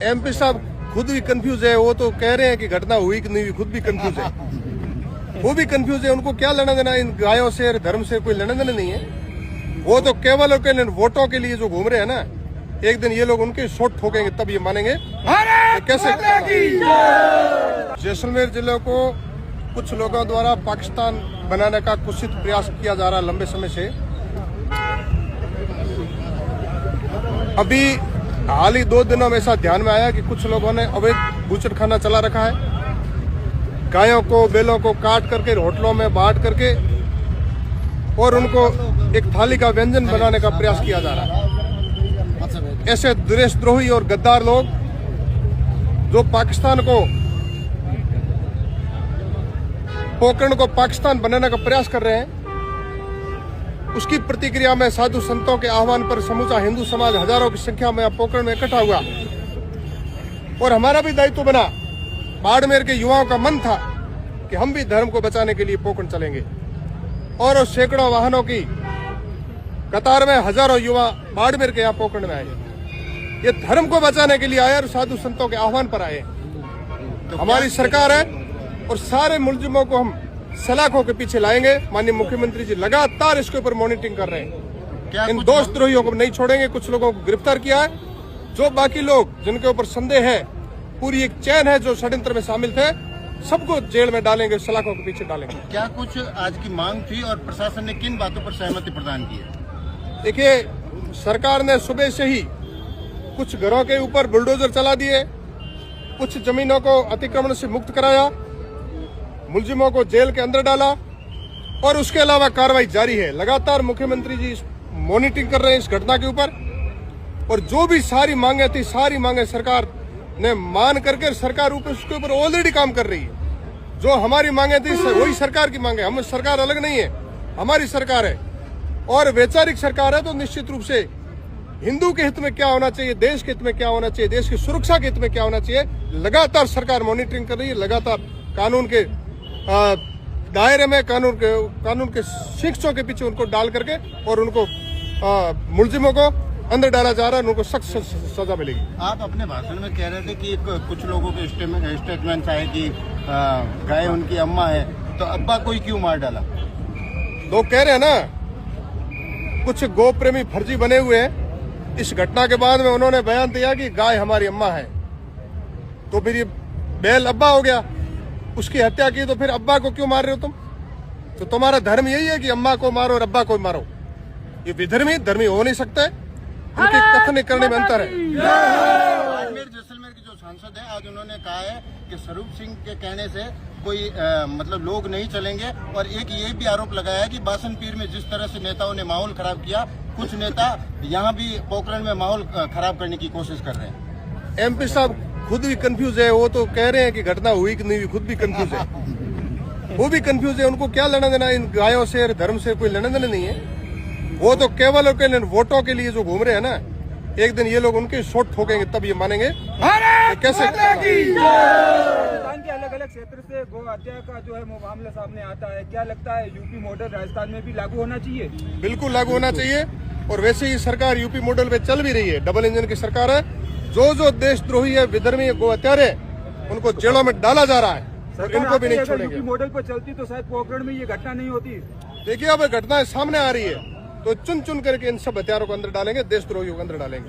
MP साहब खुद भी कंफ्यूज है। वो तो कह रहे हैं कि घटना हुई कि नहीं हुई, खुद भी कंफ्यूज है। वो भी कंफ्यूज है। उनको क्या लेना देना इन गायों से, धर्म से कोई लेना देना नहीं है। वो तो केवल और केवल वोटों के लिए जो घूम रहे हैं ना, एक दिन ये लोग उनके शॉट ठोकेंगे तब ये मानेंगे। तो कैसे जैसलमेर जिले को कुछ लोगों द्वारा पाकिस्तान बनाने का कुत्सित प्रयास किया जा रहा है लंबे समय से। अभी हाल ही 2 दिनों में ऐसा ध्यान में आया कि कुछ लोगों ने अवैध बूचड़खाना चला रखा है। गायों को, बैलों को काट करके होटलों में बांट करके और उनको एक थाली का व्यंजन बनाने का प्रयास किया जा रहा है। ऐसे देशद्रोही और गद्दार लोग जो पाकिस्तान को, पोखरण को पाकिस्तान बनाने का प्रयास कर रहे हैं, उसकी प्रतिक्रिया में साधु संतों के आह्वान पर समूचा हिंदू समाज हजारों की संख्या में पोखरण में इकट्ठा हुआ। और हमारा भी दायित्व बना, बाड़मेर के युवाओं का मन था कि हम भी धर्म को बचाने के लिए पोखरण चलेंगे। और सैकड़ों वाहनों की कतार में हजारों युवा बाड़मेर के यहाँ पोखरण में आए। ये धर्म को बचाने के लिए आए और साधु संतों के आह्वान पर आए। हमारी सरकार है और सारे मुलजिमों को हम सलाखों के पीछे लाएंगे। माननीय मुख्यमंत्री जी लगातार इसके ऊपर मॉनिटरिंग कर रहे हैं। इन दोषद्रोहियों को नहीं छोड़ेंगे। कुछ लोगों को गिरफ्तार किया है। जो बाकी लोग जिनके ऊपर संदेह है, पूरी एक चैन है जो षड्यंत्र में शामिल थे, सबको जेल में डालेंगे, सलाखों के पीछे डालेंगे। क्या कुछ आज की मांग थी और प्रशासन ने किन बातों पर सहमति प्रदान की है? देखिए, सरकार ने सुबह से ही कुछ घरों के ऊपर बुलडोजर चला दिए, कुछ जमीनों को अतिक्रमण से मुक्त कराया, मुलजिमों को जेल के अंदर डाला और उसके अलावा कार्रवाई जारी है। लगातार मुख्यमंत्री जी मॉनिटरिंग कर रहे हैं इस घटना के ऊपर। और जो भी सारी मांगे थी, सारी मांगे सरकार ने मान करके सरकार उसके ऊपर ऑलरेडी काम कर रही है। जो हमारी मांगे थी वही सरकार की मांगे। हम सरकार अलग नहीं है, हमारी सरकार है और वैचारिक सरकार है। तो निश्चित रूप से हिंदू के हित में क्या होना चाहिए, देश के हित में क्या होना चाहिए, देश की सुरक्षा के हित में क्या होना चाहिए, लगातार सरकार मॉनिटरिंग कर रही है। लगातार कानून के दायरे में, कानून के शिक्षों के पीछे उनको डाल करके और उनको मुलजिमों को अंदर डाला जा रहा है। उनको सख्त सजा मिलेगी। आप अपने भाषण में कह रहे थे कि कुछ लोगों के स्टेटमेंट आए कि गाय उनकी अम्मा है, तो अब्बा कोई क्यों मार डाला? लोग कह रहे हैं ना, कुछ गौ प्रेमी फर्जी बने हुए हैं। इस घटना के बाद में उन्होंने बयान दिया कि गाय हमारी अम्मा है, तो फिर ये बैल अब्बा हो गया। उसकी हत्या की तो फिर अब्बा को क्यों मार रहे हो तुम? तो तुम्हारा धर्म यही है कि अम्मा को मारो और अब्बा को मारो। ये धर्मी हो नहीं सकते। उनके कथन करने में अंतर है। जैसलमेर के जो सांसद हैं, आज उन्होंने कहा है कि स्वरूप सिंह के कहने से कोई मतलब लोग नहीं चलेंगे। और एक ये भी आरोप लगाया है कि बासनपीर में जिस तरह से नेताओं ने माहौल खराब किया, कुछ नेता यहाँ भी पोखरण में माहौल खराब करने की कोशिश कर रहे हैं। एमपी साहब खुद भी कंफ्यूज है। वो तो कह रहे हैं कि घटना हुई कि नहीं हुई, खुद भी कंफ्यूज है। वो भी कंफ्यूज है। उनको क्या लेना देना इन गायों से, धर्म से कोई लेना देना नहीं है। वो तो केवल और केवल वोटों के लिए जो घूम रहे हैं ना, एक दिन ये लोग उनके शॉट ठोकेंगे तब ये मानेंगे। तो कैसे अलग अलग क्षेत्र से गौ हत्या का जो है वो मामला सामने आता है, क्या लगता है यूपी मॉडल राजस्थान में भी लागू होना चाहिए? बिल्कुल लागू होना चाहिए। और वैसे ही सरकार यूपी मॉडल पे चल भी रही है। डबल इंजन की सरकार है। जो देशद्रोही है, विधर्मी है, गौ हत्यारे, उनको जेलों में डाला जा रहा है। और इनको भी नहीं छोड़ेंगे। यूपी मॉडल पर चलती तो शायद पोखरण में ये घटना नहीं होती। देखिए, अब घटनाएं सामने आ रही है तो चुन चुन करके इन सब हथियारों को अंदर डालेंगे, देशद्रोहियों को अंदर डालेंगे।